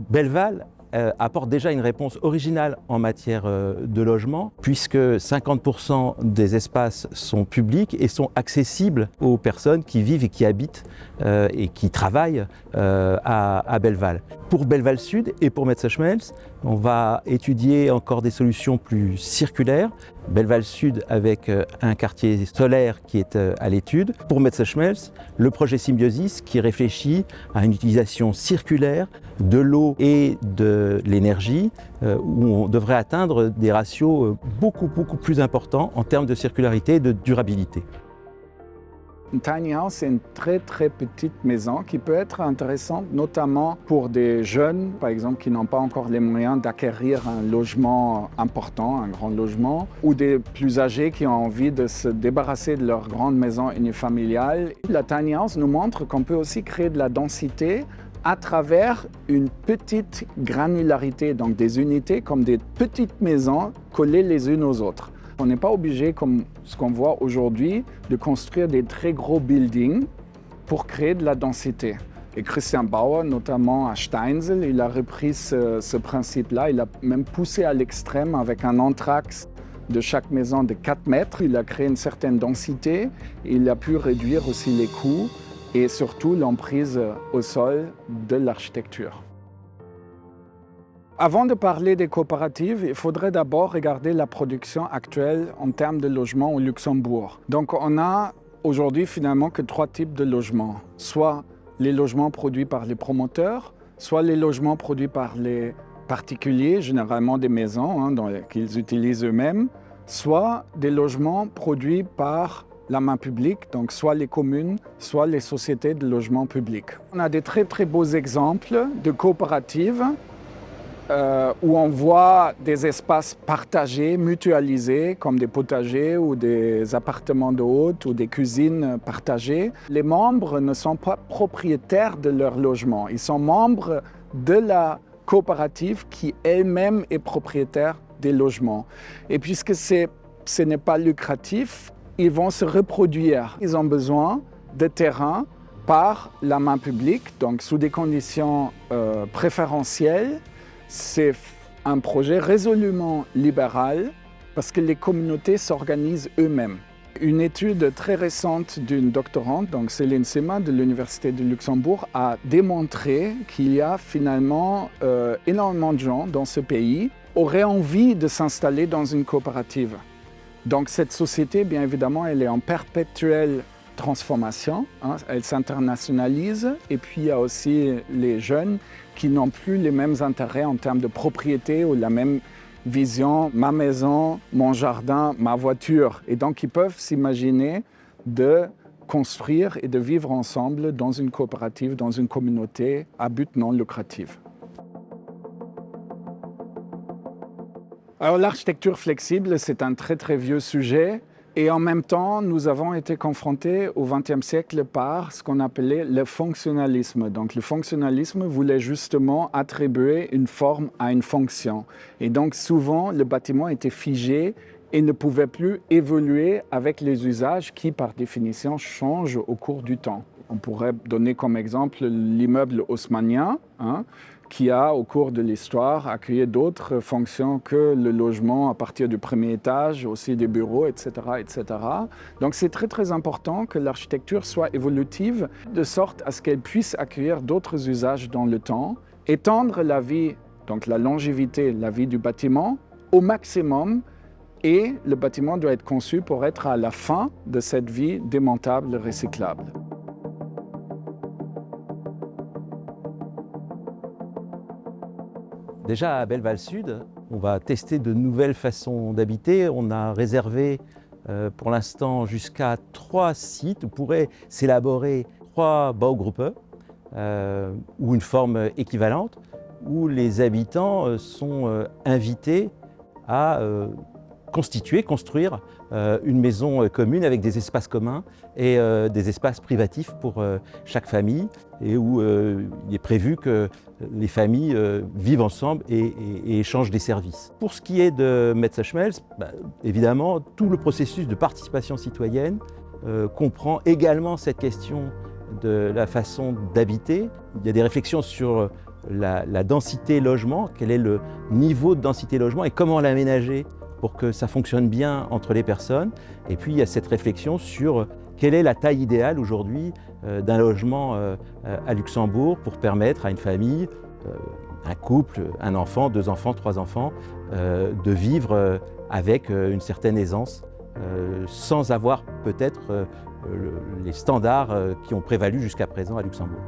Belval apporte déjà une réponse originale en matière de logement, puisque 50% des espaces sont publics et sont accessibles aux personnes qui vivent et qui habitent et qui travaillent à Belval. Pour Belval Sud et pour Messerschmelz, on va étudier encore des solutions plus circulaires. Belval Sud avec un quartier solaire qui est à l'étude. Pour Messerschmelz, le projet Symbiosis qui réfléchit à une utilisation circulaire de l'eau et de l'énergie, où on devrait atteindre des ratios beaucoup plus importants en termes de circularité et de durabilité. Une tiny house, c'est une très petite maison qui peut être intéressante, notamment pour des jeunes, par exemple, qui n'ont pas encore les moyens d'acquérir un logement important, un grand logement, ou des plus âgés qui ont envie de se débarrasser de leur grande maison unifamiliale. La tiny house nous montre qu'on peut aussi créer de la densité à travers une petite granularité, donc des unités comme des petites maisons collées les unes aux autres. On n'est pas obligé, comme ce qu'on voit aujourd'hui, de construire des très gros buildings pour créer de la densité. Et Christian Bauer, notamment à Steinzel, il a repris ce principe-là. Il a même poussé à l'extrême avec un anthrax de chaque maison de 4 mètres. Il a créé une certaine densité. Il a pu réduire aussi les coûts et surtout l'emprise au sol de l'architecture. Avant de parler des coopératives, il faudrait d'abord regarder la production actuelle en termes de logements au Luxembourg. Donc on a aujourd'hui finalement que 3 types de logements. Soit les logements produits par les promoteurs, soit les logements produits par les particuliers, généralement des maisons qu'ils utilisent eux-mêmes, soit des logements produits par la main publique, donc soit les communes, soit les sociétés de logement public. On a des très beaux exemples de coopératives où on voit des espaces partagés, mutualisés, comme des potagers ou des appartements de hôtes ou des cuisines partagées. Les membres ne sont pas propriétaires de leur logement, ils sont membres de la coopérative qui elle-même est propriétaire des logements. Et puisque ce n'est pas lucratif, ils vont se reproduire. Ils ont besoin de terrain par la main publique, donc sous des conditions préférentielles. C'est un projet résolument libéral parce que les communautés s'organisent eux-mêmes. Une étude très récente d'une doctorante, donc Céline Sema de l'Université de Luxembourg, a démontré qu'il y a finalement énormément de gens dans ce pays qui auraient envie de s'installer dans une coopérative. Donc cette société, bien évidemment, elle est en perpétuelle transformation, elle s'internationalise et puis il y a aussi les jeunes qui n'ont plus les mêmes intérêts en termes de propriété ou la même vision, ma maison, mon jardin, ma voiture. Et donc ils peuvent s'imaginer de construire et de vivre ensemble dans une coopérative, dans une communauté à but non lucratif. Alors l'architecture flexible, c'est un très vieux sujet. Et en même temps, nous avons été confrontés au XXe siècle par ce qu'on appelait le fonctionnalisme. Donc le fonctionnalisme voulait justement attribuer une forme à une fonction. Et donc souvent, le bâtiment était figé et ne pouvait plus évoluer avec les usages qui, par définition, changent au cours du temps. On pourrait donner comme exemple l'immeuble haussmannien, qui a, au cours de l'histoire, accueilli d'autres fonctions que le logement à partir du premier étage, aussi des bureaux, etc. etc. Donc c'est très important que l'architecture soit évolutive, de sorte à ce qu'elle puisse accueillir d'autres usages dans le temps, étendre la vie, donc la longévité, la vie du bâtiment, au maximum, et le bâtiment doit être conçu pour être à la fin de cette vie démontable, recyclable. Déjà à Belval Sud, on va tester de nouvelles façons d'habiter. On a réservé pour l'instant jusqu'à 3 sites où pourraient s'élaborer 3 Baugruppe ou une forme équivalente où les habitants sont invités à construire une maison commune avec des espaces communs et des espaces privatifs pour chaque famille et où il est prévu que les familles vivent ensemble et échangent des services. Pour ce qui est de Messerschmelz, évidemment, tout le processus de participation citoyenne comprend également cette question de la façon d'habiter. Il y a des réflexions sur la densité logement, quel est le niveau de densité logement et comment l'aménager pour que ça fonctionne bien entre les personnes. Et puis il y a cette réflexion sur quelle est la taille idéale aujourd'hui d'un logement à Luxembourg pour permettre à une famille, un couple, un enfant, 2 enfants, 3 enfants, de vivre avec une certaine aisance, sans avoir peut-être les standards qui ont prévalu jusqu'à présent à Luxembourg.